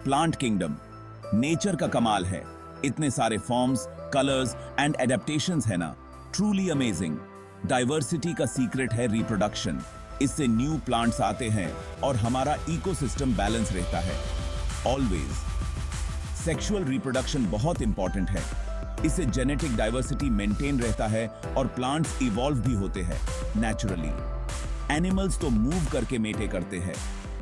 Plant kingdom nature का कमाल है। इतने सारे फॉर्म्स, कलर्स एंड एडेप्टेशंस है ना, ट्रूली अमेजिंग। डाइवर्सिटी का सीक्रेट है रिप्रोडक्शन। इससे न्यू प्लांट्स आते हैं और हमारा इकोसिस्टम बैलेंस रहता है ऑलवेज। सेक्सुअल रिप्रोडक्शन बहुत इंपॉर्टेंट है। इससे जेनेटिक डाइवर्सिटी मेंटेन रहता है और प्लांट्स इवॉल्व भी होते हैं नेचुरली। एनिमल्स तो मूव करके मेटे करते हैं,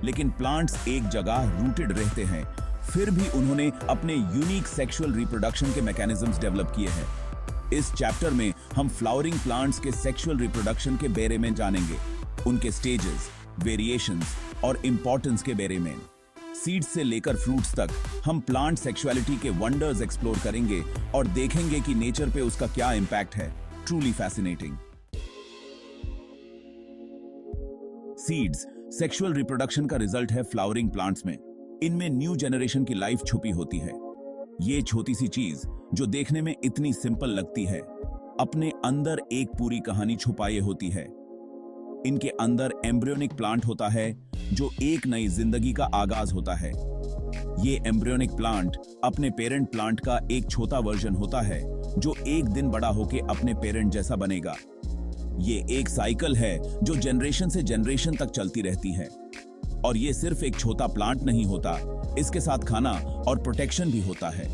लेकिन प्लांट्स एक जगह रूटेड रहते हैं। फिर भी उन्होंने अपने यूनिक सेक्सुअल रिप्रोडक्शन के मैकेनिज्म्स डेवलप किए हैं। इस चैप्टर में हम फ्लावरिंग प्लांट्स के सेक्सुअल रिप्रोडक्शन के बारे में जानेंगे, उनके स्टेजेस, वेरिएशंस और इंपॉर्टेंस के बारे में। सीड्स से लेकर फ्रूट्स तक हम प्लांट सेक्सुअलिटी के वंडर्स एक्सप्लोर करेंगे और देखेंगे कि नेचर पे उसका क्या इंपैक्ट है। Truly fascinating. Seeds sexual reproduction का रिजल्ट है फ्लावरिंग प्लांट्स में। इनमें न्यू जनरेशन की लाइफ छुपी होती है। ये छोटी सी चीज जो देखने में इतनी सिंपल लगती है, अपने अंदर एक पूरी कहानी छुपाए होती है। इनके अंदर एम्ब्रियोनिक प्लांट होता है जो एक नई जिंदगी का आगाज होता है। ये एम्ब्रियोनिक प्लांट अपने पेरेंट प्लांट का एक छोटा वर्जन होता है जो एक दिन बड़ा होके अपने पेरेंट जैसा बनेगा। ये एक साइकिल है जो जनरेशन से जनरेशन तक चलती रहती है। और ये सिर्फ एक छोटा प्लांट नहीं होता, इसके साथ खाना और प्रोटेक्शन भी होता है।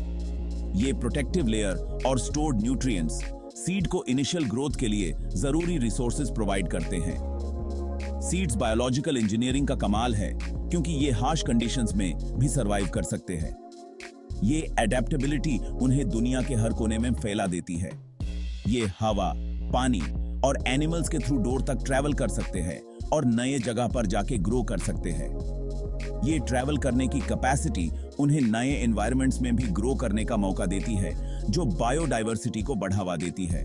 ये प्रोटेक्टिव लेयर और स्टोर्ड न्यूट्रिएंट्स सीड को इनिशियल ग्रोथ के लिए जरूरी रिसोर्सेज प्रोवाइड करते हैं। सीड्स बायोलॉजिकल इंजीनियरिंग का कमाल है, क्योंकि ये हार्श कंडीशंस में भी सरवाइव कर सकते हैं। ये एडेप्टेबिलिटी उन्हें दुनिया के हर कोने में फैला देती है। ये हवा, पानी और एनिमल्स के थ्रू डोर तक ट्रैवल कर सकते हैं और नए जगह पर जाके ग्रो कर सकते हैं। ये ट्रैवल करने की कैपेसिटी उन्हें नए एनवायरनमेंट्स में भी ग्रो करने का मौका देती है, जो बायोडाइवर्सिटी को बढ़ावा देती है।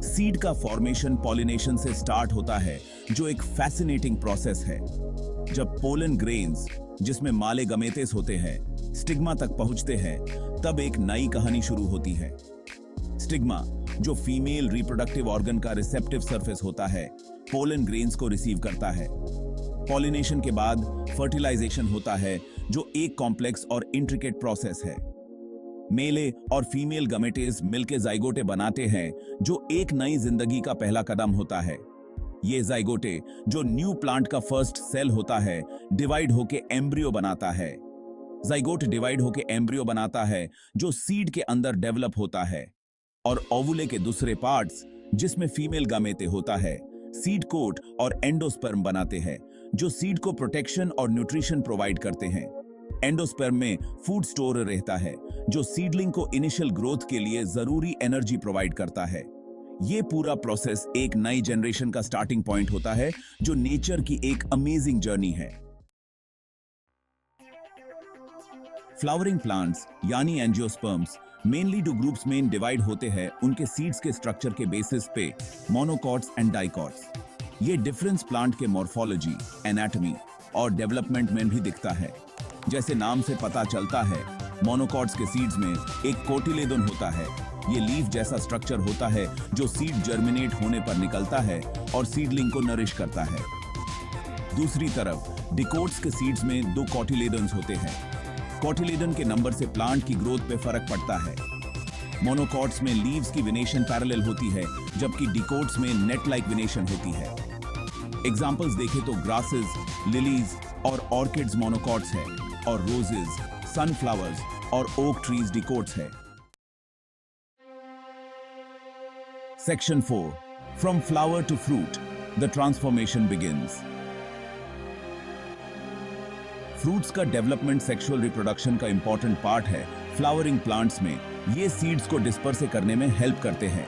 सीड का फॉर्मेशन पॉलिनेशन से स्टार्ट होता है, जो एक फैसिनेटिंग प्रोसेस है। जब पोलन ग्रेन्स, जिसमें माले गमेटेस होते हैं, स्टिग्मा तक पहुंचते हैं, तब एक नई कहानी शुरू होती है। स्टिग्मा, जो फीमेल रिप्रोडक्टिव ऑर्गन का रिसेप्टिव सरफेस होता है, पोलन ग्रेन्स को रिसीव करता है। पॉलिनेशन के बाद फर्टिलाइजेशन होता है, जो एक कॉम्प्लेक्स और इंट्रिकेट प्रोसेस है। मेले और फीमेल गमेटेस मिलकर जाइगोटे बनाते हैं, जो एक नई जिंदगी का पहला कदम होता है। ये जाइगोटे, जो न्यू प्लांट का फर्स्ट सेल होता है, डिवाइड होके एम्ब्रियो बनाता है। जाइगोट डिवाइड होके एम्ब्रियो बनाता है, जो सीड के अंदर डेवलप होता है। और ओवुले के दूसरे पार्ट्स, जिसमें फीमेल गामेटे होता है, सीड कोट और एंडोस्पर्म बनाते हैं, जो सीड को प्रोटेक्शन और न्यूट्रिशन प्रोवाइड करते हैं। एंडोस्पर्म में फूड स्टोर रहता है, जो सीडलिंग को इनिशियल ग्रोथ के लिए जरूरी एनर्जी प्रोवाइड करता है। ये पूरा प्रोसेस एक नई जनरेशन का स्टार्टिंग पॉइंट होता है, जो नेचर की एक अमेजिंग जर्नी है। फ्लावरिंग प्लांट्स यानी एंजियोस्पर्म्स मेनली टू ग्रुप्स में डिवाइड होते हैं उनके सीड्स के स्ट्रक्चर के बेसिस पे, मोनोकॉट्स एंड डाइकॉट्स। ये डिफरेंस प्लांट के मॉर्फोलॉजी, एनाटॉमी और डेवलपमेंट में भी दिखता है। जैसे नाम से पता चलता है, मोनोकॉट्स के सीड्स में एक कोटिलेडोन होता है। ये लीफ जैसा स्ट्रक्चर होता है, जो सीड जर्मिनेट होने पर निकलता है और सीडलिंग को नरिश करता है। दूसरी तरफ डिकोट्स के सीड्स में दो कोटिलेडोन्स होते हैं। कोटिलेडन के नंबर से प्लांट की ग्रोथ पे फर्क पड़ता है। मोनोकॉट्स में लीव्स की विनेशन पैरेलल होती है, जबकि डिकोट्स में नेट लाइक विनेशन होती है। एग्जांपल्स देखें तो ग्रासेस, लिलीज और ऑर्किड्स मोनोकॉट्स है, और रोजेस, सनफ्लावर्स और ओक ट्रीज डिकोट्स है। Section 4, from flower to fruit, the transformation begins. Fruits का डेवलपमेंट सेक्सुअल रिप्रोडक्शन का इंपॉर्टेंट पार्ट है। फ्लावरिंग प्लांट्स में ये सीड्स को डिस्पर्स करने में हेल्प करते हैं।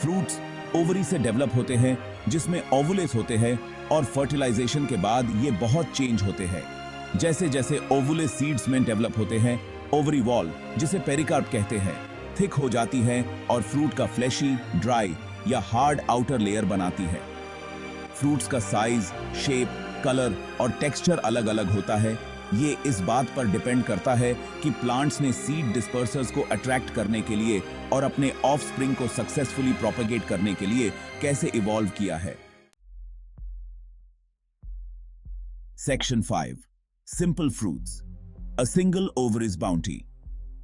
फ्रूट्स ओवरी से डेवलप होते हैं, जिसमें ओवुलेस होते हैं, और फर्टिलाइजेशन के बाद ये बहुत चेंज होते हैं। जैसे जैसे ओवुलेस सीड्स में डेवलप होते हैं, ओवरी वॉल, जिसे पेरिकार्प कहते हैं, थिक हो जाती है और फ्रूट का फ्लैशी, ड्राई या हार्ड आउटर लेयर बनाती है। फ्रूट्स का साइज, शेप, कलर और टेक्सचर अलग अलग होता है। ये इस बात पर डिपेंड करता है कि प्लांट्स ने सीड डिस्पर्सर्स को अट्रैक्ट करने के लिए और अपने ऑफस्प्रिंग को सक्सेसफुली प्रोपेगेट करने के लिए कैसे इवॉल्व किया है। Section 5, simple fruits. A single ovary's bounty.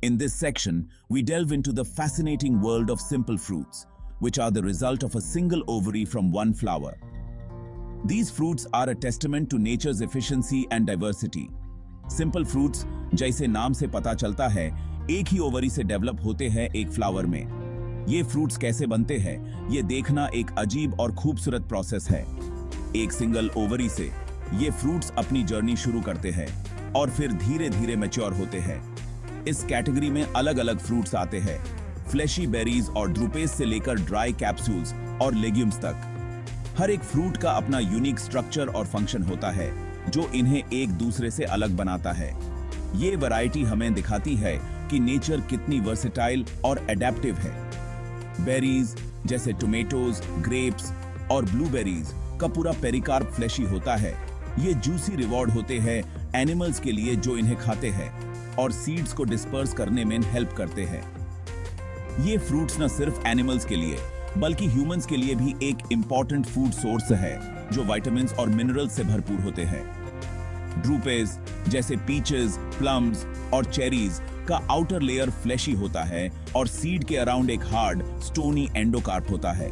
In this section, we delve into the fascinating world of simple fruits, which are the result of a single ovary from one flower. These fruits are a testament to nature's efficiency and diversity. Simple fruits, जैसे नाम से पता चलता है, एक ही ovary से develop होते हैं एक फ्लावर में। ये फ्रूट्स कैसे बनते हैं, ये देखना एक अजीब और खूबसूरत प्रोसेस है। एक सिंगल ओवरी से ये फ्रूट्स अपनी जर्नी शुरू करते हैं और फिर धीरे धीरे मैच्योर होते हैं। इस कैटेगरी में अलग अलग फ्रूट्स आते हैं, फ्लैशी बेरीज और ड्रूपेज से लेकर ड्राई कैप्सूल्स और लेग्यूम्स तक। हर एक फ्रूट का अपना यूनिक स्ट्रक्चर और फंक्शन होता है, जो इन्हें एक दूसरे से अलग बनाता है। ये वैरायटी हमें दिखाती है कि नेचर कितनी वर्सेटाइल और एडेप्टिव है। बेरीज जैसे टोमेटोज, ग्रेप्स और ब्लूबेरीज का पूरा पेरिकार्प फ्लैशी होता है। ये जूसी रिवॉर्ड होते हैं एनिमल्स के लिए जो इन्हें खाते हैं और सीड्स को डिस्पर्स करने में हेल्प करते हैं। ये फ्रूट्स न सिर्फ एनिमल्स के लिए बल्कि ह्यूमंस के लिए भी एक इंपॉर्टेंट फूड सोर्स है, जो विटामिन्स और मिनरल्स से भरपूर होते हैं। ड्रूपेज जैसे पीचेस, प्लम्स और चेरीज का आउटर लेयर फ्लैशी होता है और सीड के अराउंड एक हार्ड स्टोनी एंडोकार्प होता है।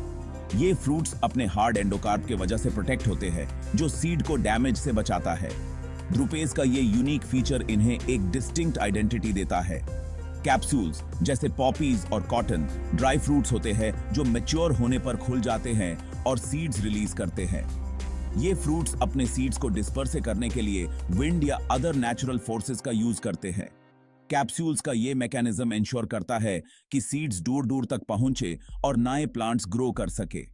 ये फ्रूट्स अपने हार्ड एंडोकार्प के वजह से प्रोटेक्ट होते हैं, जो सीड को डैमेज से बचाता है। ड्रूपेज का ये यूनिक फीचर इन्हें एक डिस्टिंक्ट आइडेंटिटी देता है। कैप्सूल्स जैसे पॉपीज और कॉटन ड्राई फ्रूट्स होते हैं जो मैच्योर होने पर खुल जाते हैं और सीड्स रिलीज करते हैं। ये फ्रूट्स अपने सीड्स को डिस्पर्स करने के लिए विंड या अदर नेचुरल फोर्सेस का यूज करते हैं। कैप्सूल्स का ये मैकेनिज्म इंश्योर करता है कि सीड्स दूर दूर तक पहुंचे और नए प्लांट्स ग्रो कर सके।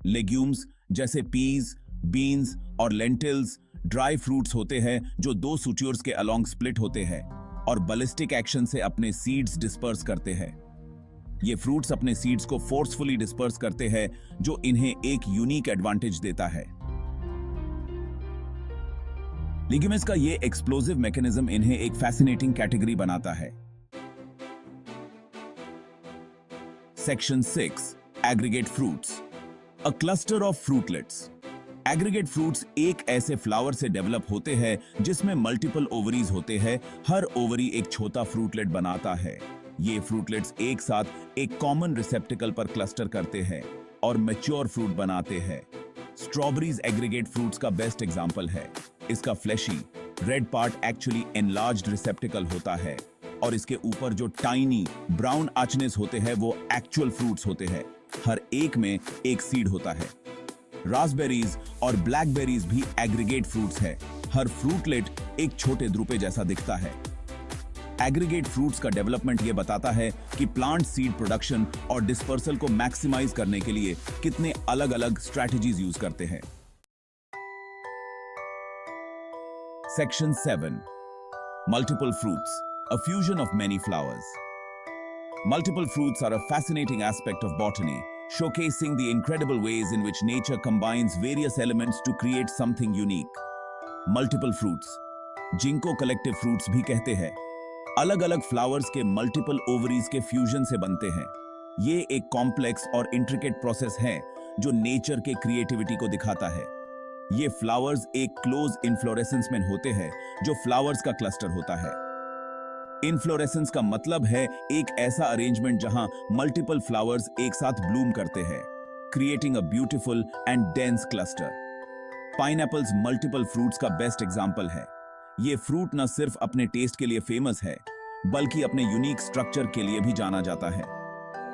लेग्यूम्स जैसे पीज, बीन्स और लेंटिल्स ड्राई फ्रूट्स होते हैं जो दो सुट्योर्स के अलोंग स्प्लिट होते हैं और बैलिस्टिक एक्शन से अपने सीड्स डिस्पर्स करते हैं। ये फ्रूट्स अपने सीड्स को फोर्सफुली डिस्पर्स करते हैं, जो इन्हें एक यूनिक एडवांटेज देता है। लिग्यूम्स का ये एक्सप्लोसिव मैकेनिज्म इन्हें एक फैसिनेटिंग कैटेगरी बनाता है। Section 6 aggregate fruits, a cluster of fruitlets. Aggregate fruits एक ऐसे फ्लावर से डेवलप होते हैं जिसमें मल्टीपल ओवरीज होते हैं। हर ओवरी एक छोटा फ्रूटलेट बनाता है। ये फ्रूटलेट्स एक साथ एक कॉमन रिसेप्टिकल पर क्लस्टर करते हैं और मैच्योर फ्रूट बनाते हैं। स्ट्रॉबेरीज एग्रीगेट फ्रूट्स का बेस्ट एग्जांपल है। इसका flashy red part actually enlarged receptacle होता है और इसके ऊपर जो टाइनी ब्राउन आर्चनेस होते हैं वो एक्चुअल फ्रूट्स होते हैं। हर एक में एक सीड होता है। रास्पबेरीज और ब्लैकबेरीज भी एग्रीगेट फ्रूट्स है। हर फ्रूटलेट एक छोटे द्रुपे जैसा दिखता है। एग्रीगेट फ्रूट्स का डेवलपमेंट ये बताता है कि प्लांट सीड प्रोडक्शन और डिस्पर्सल को मैक्सिमाइज करने के लिए कितने अलग अलग स्ट्रैटेजीज यूज करते हैं। Section 7 multiple fruits, a fusion of many flowers. Multiple fruits are a fascinating aspect of botany, showcasing the incredible ways in which nature combines various elements to create something unique. Multiple fruits, जिनको collective fruits भी कहते हैं, अलग अलग flowers के multiple ovaries के fusion से बनते हैं। ये एक कॉम्प्लेक्स और इंट्रिकेट प्रोसेस है जो नेचर के क्रिएटिविटी को दिखाता है। ये फ्लावर्स एक क्लोज इन्फ्लोरेसेंस में होते हैं जो फ्लावर्स का क्लस्टर होता है। इन्फ्लोरेसेंस का मतलब है एक ऐसा अरेंजमेंट जहां मल्टीपल फ्लावर्स एक साथ ब्लूम करते हैं, creating a beautiful and dense cluster. Pineapples multiple fruits का बेस्ट एग्जांपल है। ये फ्रूट न सिर्फ अपने टेस्ट के लिए फेमस है, बल्कि अपने यूनिक स्ट्रक्चर के लिए भी जाना जाता है।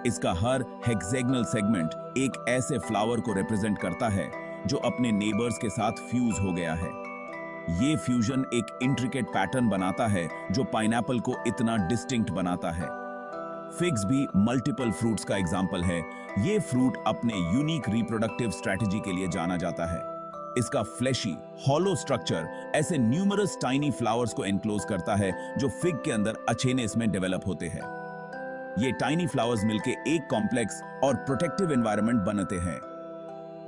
इसका हर हेक्सागोनल सेगमेंट एक ऐसे फ्लावर को रिप्रेजेंट करता है जो अपने नेबर्स के साथ फ्यूज हो गया है। ये फ्यूजन एक इंट्रिकेट पैटर्न बनाता है जो पाइनएप्पल को इतना डिस्टिंक्ट बनाता है। फिग्स भी मल्टीपल फ्रूट्स का एग्जाम्पल है। ये फ्रूट अपने यूनिक रिप्रोडक्टिव स्ट्रेटजी के लिए जाना जाता है। इसका फ्लैशी हॉलो स्ट्रक्चर ऐसे न्यूमरस टाइनी फ्लावर्स को एनक्लोज करता है जो फिग के अंदर अचेनेस में डेवलप होते हैं। ये टाइनी फ्लावर्स मिलके एक कॉम्प्लेक्स और प्रोटेक्टिव एनवायरनमेंट बनते हैं।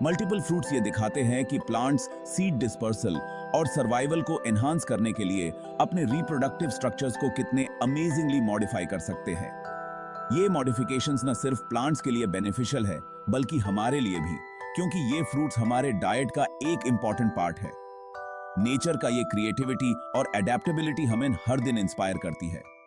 मल्टीपल फ्रूट्स ये दिखाते हैं कि प्लांट्स सीड डिस्पर्सल और सर्वाइवल को एनहांस करने के लिए अपने रिप्रोडक्टिव स्ट्रक्चर्स को कितने अमेजिंगली मॉडिफाई कर सकते हैं। ये मॉडिफिकेशंस न सिर्फ प्लांट्स के लिए बेनिफिशियल है, बल्कि हमारे लिए भी, क्योंकि ये फ्रूट्स हमारे डाइट का एक इंपॉर्टेंट पार्ट है। नेचर का ये क्रिएटिविटी और एडेप्टेबिलिटी हमें हर दिन इंस्पायर करती है।